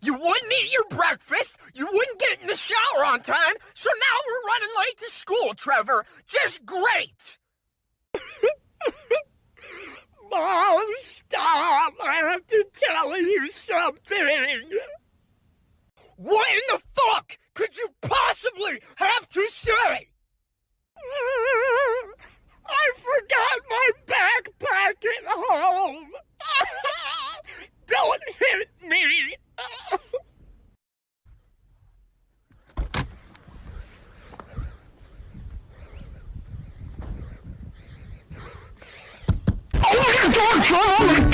You wouldn't eat your breakfast, you wouldn't get in the shower on time, so now we're running late to school, Trevor. Just great! Mom, stop! I have to tell you something! What in the fuck could you possibly have to say? I forgot my backpack at home! Don't hit me! Open your door, Charlie!